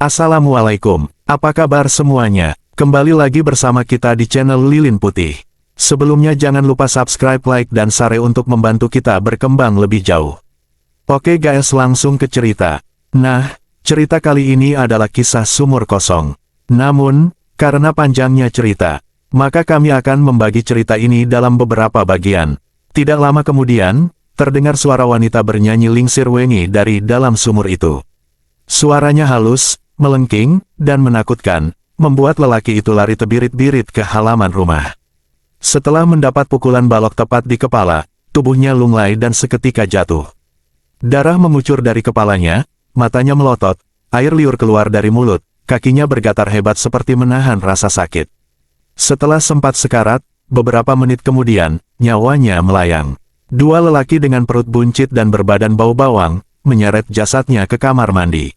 Assalamualaikum, apa kabar semuanya? Kembali lagi bersama kita di channel Lilin Putih. Sebelumnya jangan lupa subscribe, like, dan share untuk membantu kita berkembang lebih jauh. Oke guys, langsung ke cerita. Nah, cerita kali ini adalah kisah sumur kosong. Namun, karena panjangnya cerita, maka kami akan membagi cerita ini dalam beberapa bagian. Tidak lama kemudian, terdengar suara wanita bernyanyi lingsir wengi dari dalam sumur itu. Suaranya halus, melengking, dan menakutkan, membuat lelaki itu lari terbirit-birit ke halaman rumah. Setelah mendapat pukulan balok tepat di kepala, tubuhnya lunglai dan seketika jatuh. Darah mengucur dari kepalanya, matanya melotot, air liur keluar dari mulut, kakinya bergetar hebat seperti menahan rasa sakit. Setelah sempat sekarat, beberapa menit kemudian, nyawanya melayang. Dua lelaki dengan perut buncit dan berbadan bau bawang, menyeret jasadnya ke kamar mandi.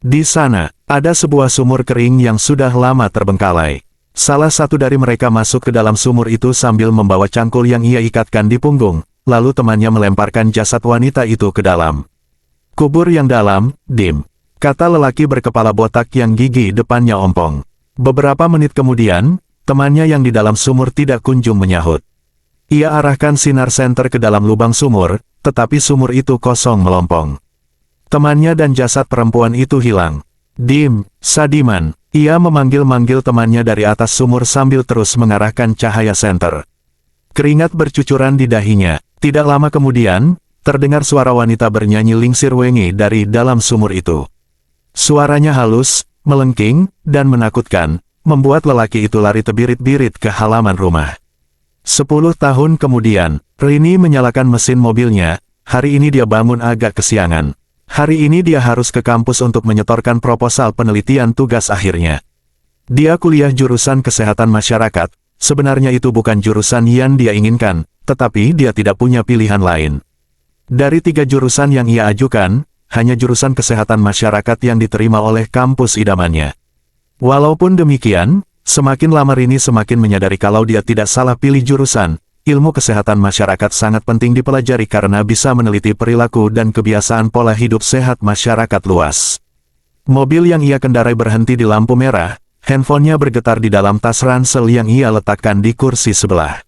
Di sana, ada sebuah sumur kering yang sudah lama terbengkalai. Salah satu dari mereka masuk ke dalam sumur itu sambil membawa cangkul yang ia ikatkan di punggung, lalu temannya melemparkan jasad wanita itu ke dalam. "Kubur yang dalam, Dim," kata lelaki berkepala botak yang gigi depannya ompong. Beberapa menit kemudian, temannya yang di dalam sumur tidak kunjung menyahut. Ia arahkan sinar senter ke dalam lubang sumur, tetapi sumur itu kosong melompong. Temannya dan jasad perempuan itu hilang. "Dim, Sadiman," ia memanggil-manggil temannya dari atas sumur sambil terus mengarahkan cahaya senter. Keringat bercucuran di dahinya. Tidak lama kemudian, terdengar suara wanita bernyanyi lingsir wengi dari dalam sumur itu. Suaranya halus, melengking, dan menakutkan, membuat lelaki itu lari terbirit-birit ke halaman rumah. 10 tahun kemudian, Rini menyalakan mesin mobilnya. Hari ini dia bangun agak kesiangan. Hari ini dia harus ke kampus untuk menyetorkan proposal penelitian tugas akhirnya. Dia kuliah jurusan kesehatan masyarakat. Sebenarnya itu bukan jurusan yang dia inginkan, tetapi dia tidak punya pilihan lain. Dari 3 jurusan yang ia ajukan, hanya jurusan kesehatan masyarakat yang diterima oleh kampus idamannya. Walaupun demikian, semakin lama Rini semakin menyadari kalau dia tidak salah pilih jurusan. Ilmu kesehatan masyarakat sangat penting dipelajari karena bisa meneliti perilaku dan kebiasaan pola hidup sehat masyarakat luas. Mobil yang ia kendarai berhenti di lampu merah, handphonenya bergetar di dalam tas ransel yang ia letakkan di kursi sebelah.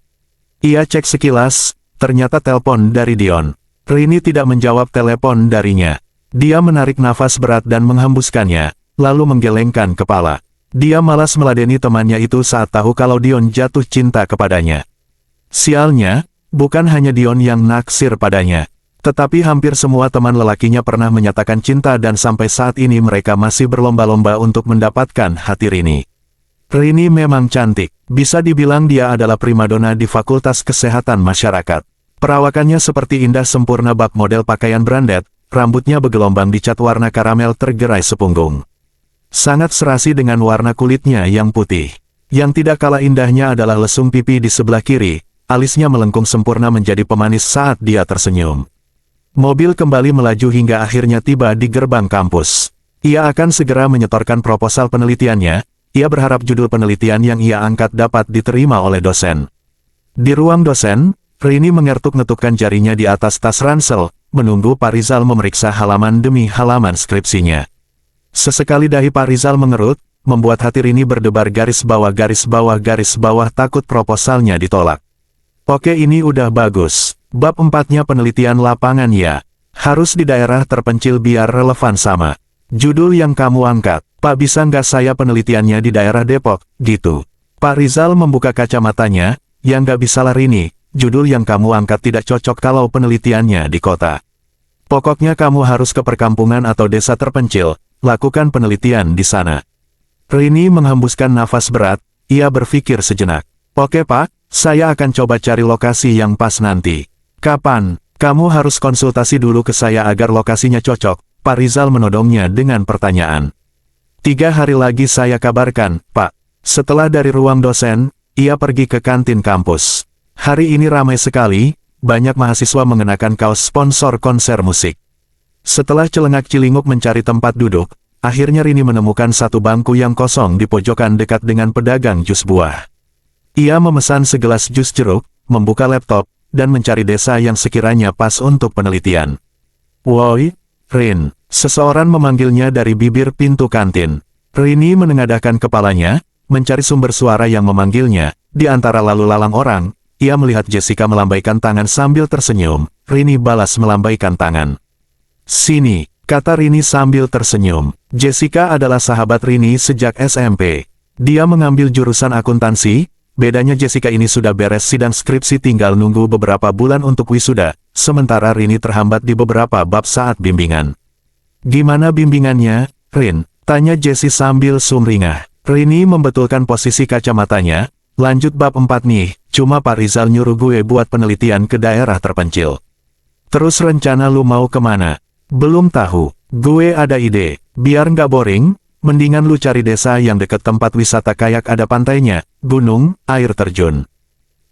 Ia cek sekilas, ternyata telepon dari Dion. Rini tidak menjawab telepon darinya. Dia menarik nafas berat dan menghembuskannya, lalu menggelengkan kepala. Dia malas meladeni temannya itu saat tahu kalau Dion jatuh cinta kepadanya. Sialnya, bukan hanya Dion yang naksir padanya, tetapi hampir semua teman lelakinya pernah menyatakan cinta dan sampai saat ini mereka masih berlomba-lomba untuk mendapatkan hati Rini. Rini memang cantik, bisa dibilang dia adalah primadona di Fakultas Kesehatan Masyarakat. Perawakannya seperti indah sempurna bak model pakaian branded, rambutnya bergelombang dicat warna karamel tergerai sepunggung. Sangat serasi dengan warna kulitnya yang putih. Yang tidak kalah indahnya adalah lesung pipi di sebelah kiri. Alisnya melengkung sempurna menjadi pemanis saat dia tersenyum. Mobil kembali melaju hingga akhirnya tiba di gerbang kampus. Ia akan segera menyetorkan proposal penelitiannya. Ia berharap judul penelitian yang ia angkat dapat diterima oleh dosen. Di ruang dosen, Rini mengertuk-ngetukkan jarinya di atas tas ransel, menunggu Pak Rizal memeriksa halaman demi halaman skripsinya. Sesekali dahi Pak Rizal mengerut, membuat hati Rini berdebar garis bawah takut proposalnya ditolak. Oke, ini udah bagus. Bab 4-nya penelitian lapangan ya. Harus di daerah terpencil biar relevan sama judul yang kamu angkat. Pak, bisa nggak saya penelitiannya di daerah Depok, gitu? Pak Rizal membuka kacamatanya. Ya nggak bisa lah Rini, judul yang kamu angkat tidak cocok kalau penelitiannya di kota. Pokoknya kamu harus ke perkampungan atau desa terpencil, lakukan penelitian di sana. Rini menghembuskan nafas berat, ia berpikir sejenak. Oke Pak, saya akan coba cari lokasi yang pas nanti. Kapan? Kamu harus konsultasi dulu ke saya agar lokasinya cocok. Pak Rizal menodongnya dengan pertanyaan. 3 hari lagi saya kabarkan, Pak. Setelah dari ruang dosen, ia pergi ke kantin kampus. Hari ini ramai sekali, banyak mahasiswa mengenakan kaos sponsor konser musik. Setelah celengak-cilinguk mencari tempat duduk, akhirnya Rini menemukan satu bangku yang kosong di pojokan dekat dengan pedagang jus buah. Ia memesan segelas jus jeruk, membuka laptop, dan mencari desa yang sekiranya pas untuk penelitian. "Woi, Rin. Seseorang memanggilnya dari bibir pintu kantin. Rini menengadahkan kepalanya, mencari sumber suara yang memanggilnya. Di antara lalu lalang orang, ia melihat Jessica melambaikan tangan sambil tersenyum. Rini balas melambaikan tangan. "Sini," kata Rini sambil tersenyum. Jessica adalah sahabat Rini sejak SMP. Dia mengambil jurusan akuntansi. Bedanya Jessica ini sudah beres sidang skripsi, tinggal nunggu beberapa bulan untuk wisuda, sementara Rini terhambat di beberapa bab saat bimbingan. "Gimana bimbingannya, Rin?" tanya Jessie sambil sumringah. Rini membetulkan posisi kacamatanya. "Lanjut bab 4 nih, cuma Pak Rizal nyuruh gue buat penelitian ke daerah terpencil." "Terus rencana lu mau kemana?" "Belum tahu, gue ada ide, biar nggak boring. Mendingan lu cari desa yang deket tempat wisata kayak ada pantainya, gunung, air terjun.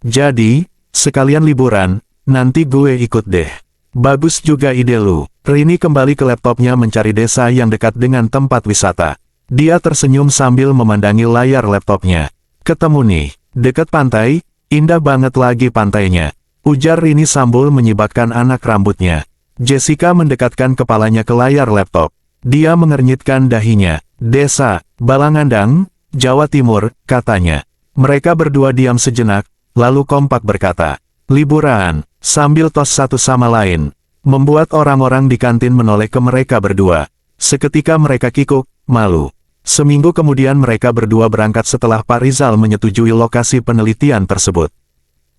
Jadi, sekalian liburan, nanti gue ikut deh." "Bagus juga ide lu." Rini kembali ke laptopnya mencari desa yang dekat dengan tempat wisata. Dia tersenyum sambil memandangi layar laptopnya. "Ketemu nih, dekat pantai, indah banget lagi pantainya," ujar Rini sambil menyibakkan anak rambutnya. Jessica mendekatkan kepalanya ke layar laptop. Dia mengernyitkan dahinya. "Desa Balangandang, Jawa Timur," katanya. Mereka berdua diam sejenak, lalu kompak berkata, "Liburan," sambil tos satu sama lain. Membuat orang-orang di kantin menoleh ke mereka berdua. Seketika mereka kikuk, malu. Seminggu kemudian mereka berdua berangkat setelah Pak Rizal menyetujui lokasi penelitian tersebut.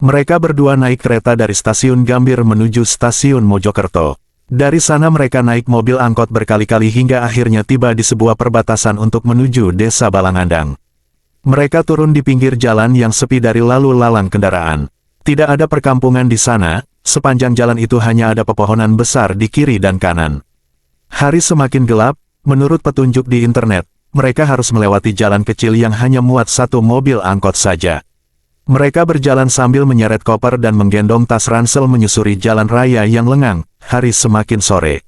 Mereka berdua naik kereta dari stasiun Gambir menuju stasiun Mojokerto. Dari sana mereka naik mobil angkot berkali-kali hingga akhirnya tiba di sebuah perbatasan untuk menuju desa Balangandang. Mereka turun di pinggir jalan yang sepi dari lalu lalang kendaraan. Tidak ada perkampungan di sana, sepanjang jalan itu hanya ada pepohonan besar di kiri dan kanan. Hari semakin gelap, menurut petunjuk di internet, mereka harus melewati jalan kecil yang hanya muat satu mobil angkot saja. Mereka berjalan sambil menyeret koper dan menggendong tas ransel menyusuri jalan raya yang lengang. Hari semakin sore.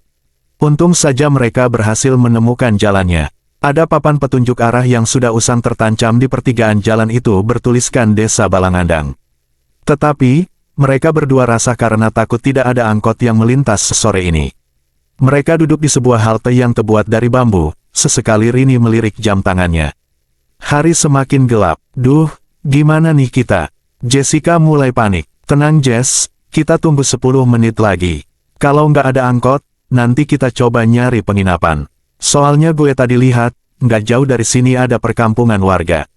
Untung saja mereka berhasil menemukan jalannya. Ada papan petunjuk arah yang sudah usang tertancap di pertigaan jalan itu bertuliskan Desa Balangandang. Tetapi, mereka berdua resah karena takut tidak ada angkot yang melintas sore ini. Mereka duduk di sebuah halte yang terbuat dari bambu. Sesekali Rini melirik jam tangannya. Hari semakin gelap. "Duh, gimana nih kita?" Jessica mulai panik. "Tenang Jess, kita tunggu 10 menit lagi. Kalau nggak ada angkot, nanti kita coba nyari penginapan. Soalnya gue tadi lihat, nggak jauh dari sini ada perkampungan warga."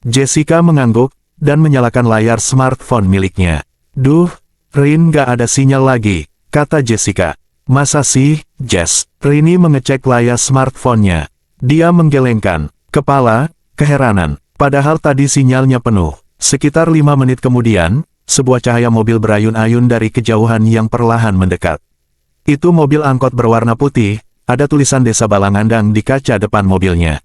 Jessica mengangguk, dan menyalakan layar smartphone miliknya. "Duh, Rin nggak ada sinyal lagi," kata Jessica. "Masa sih, Jess?" Rini mengecek layar smartphone-nya. Dia menggelengkan kepala, keheranan. Padahal tadi sinyalnya penuh. Sekitar 5 menit kemudian, sebuah cahaya mobil berayun-ayun dari kejauhan yang perlahan mendekat. Itu mobil angkot berwarna putih, ada tulisan Desa Balangandang di kaca depan mobilnya.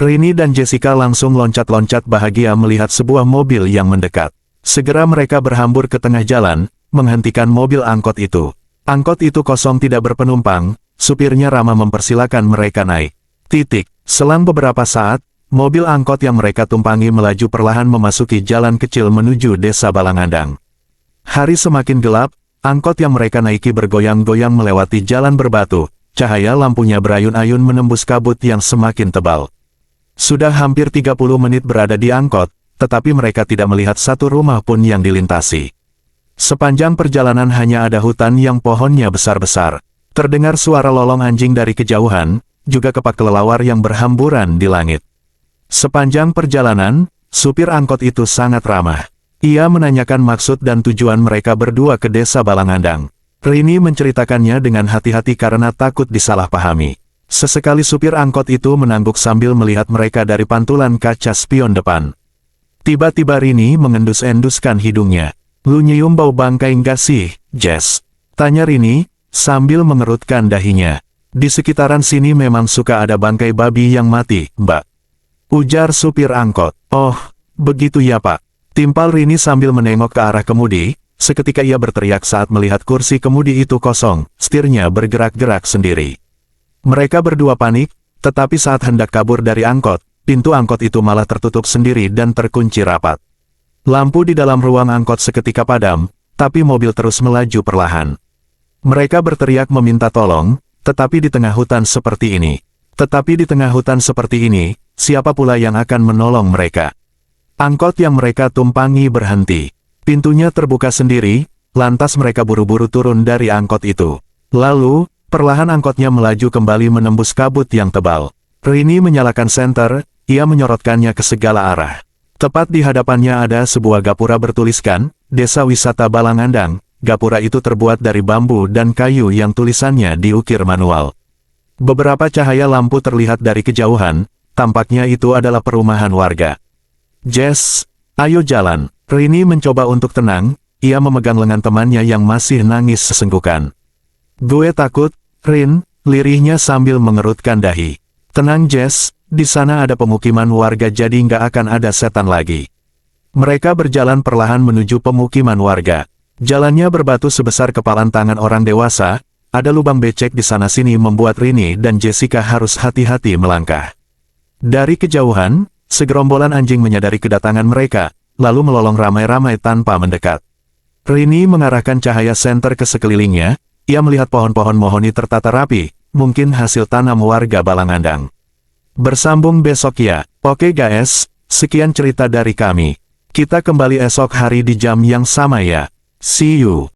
Rini dan Jessica langsung loncat-loncat bahagia melihat sebuah mobil yang mendekat. Segera mereka berhambur ke tengah jalan, menghentikan mobil angkot itu. Angkot itu kosong tidak berpenumpang, supirnya ramah mempersilakan mereka naik. Selang beberapa saat, mobil angkot yang mereka tumpangi melaju perlahan memasuki jalan kecil menuju Desa Balangandang. Hari semakin gelap, angkot yang mereka naiki bergoyang-goyang melewati jalan berbatu, cahaya lampunya berayun-ayun menembus kabut yang semakin tebal. Sudah hampir 30 menit berada di angkot, tetapi mereka tidak melihat satu rumah pun yang dilintasi. Sepanjang perjalanan hanya ada hutan yang pohonnya besar-besar. Terdengar suara lolong anjing dari kejauhan, juga kepak kelelawar yang berhamburan di langit. Sepanjang perjalanan, supir angkot itu sangat ramah. Ia menanyakan maksud dan tujuan mereka berdua ke Desa Balangandang. Rini menceritakannya dengan hati-hati karena takut disalahpahami. Sesekali supir angkot itu mengangguk sambil melihat mereka dari pantulan kaca spion depan. Tiba-tiba Rini mengendus-enduskan hidungnya. "Lu nyium bau bangkai nggak sih, Jess?" tanya Rini, sambil mengerutkan dahinya. "Di sekitaran sini memang suka ada bangkai babi yang mati, Mbak," ujar supir angkot. "Oh, begitu ya Pak," timpal Rini sambil menengok ke arah kemudi. Seketika ia berteriak saat melihat kursi kemudi itu kosong, setirnya bergerak-gerak sendiri. Mereka berdua panik, tetapi saat hendak kabur dari angkot, pintu angkot itu malah tertutup sendiri dan terkunci rapat. Lampu di dalam ruang angkot seketika padam, tapi mobil terus melaju perlahan. Mereka berteriak meminta tolong, tetapi di tengah hutan seperti ini. Siapa pula yang akan menolong mereka? Angkot yang mereka tumpangi berhenti. Pintunya terbuka sendiri, lantas mereka buru-buru turun dari angkot itu. Lalu, perlahan angkotnya melaju kembali menembus kabut yang tebal. Rini menyalakan senter, ia menyorotkannya ke segala arah. Tepat di hadapannya ada sebuah gapura bertuliskan, Desa Wisata Balangandang. Gapura itu terbuat dari bambu dan kayu yang tulisannya diukir manual. Beberapa cahaya lampu terlihat dari kejauhan, tampaknya itu adalah perumahan warga. Jess, ayo jalan. Rini mencoba untuk tenang, ia memegang lengan temannya yang masih nangis sesenggukan. Gue takut, Rin, lirihnya sambil mengerutkan dahi. Tenang Jess, di sana ada pemukiman warga jadi nggak akan ada setan lagi. Mereka berjalan perlahan menuju pemukiman warga. Jalannya berbatu sebesar kepalan tangan orang dewasa, ada lubang becek di sana-sini membuat Rini dan Jessica harus hati-hati melangkah. Dari kejauhan, segerombolan anjing menyadari kedatangan mereka, lalu melolong ramai-ramai tanpa mendekat. Rini mengarahkan cahaya senter ke sekelilingnya, ia melihat pohon-pohon mohoni tertata rapi, mungkin hasil tanam warga Balangandang. Bersambung besok ya. Oke guys, sekian cerita dari kami. Kita kembali esok hari di jam yang sama ya. See you.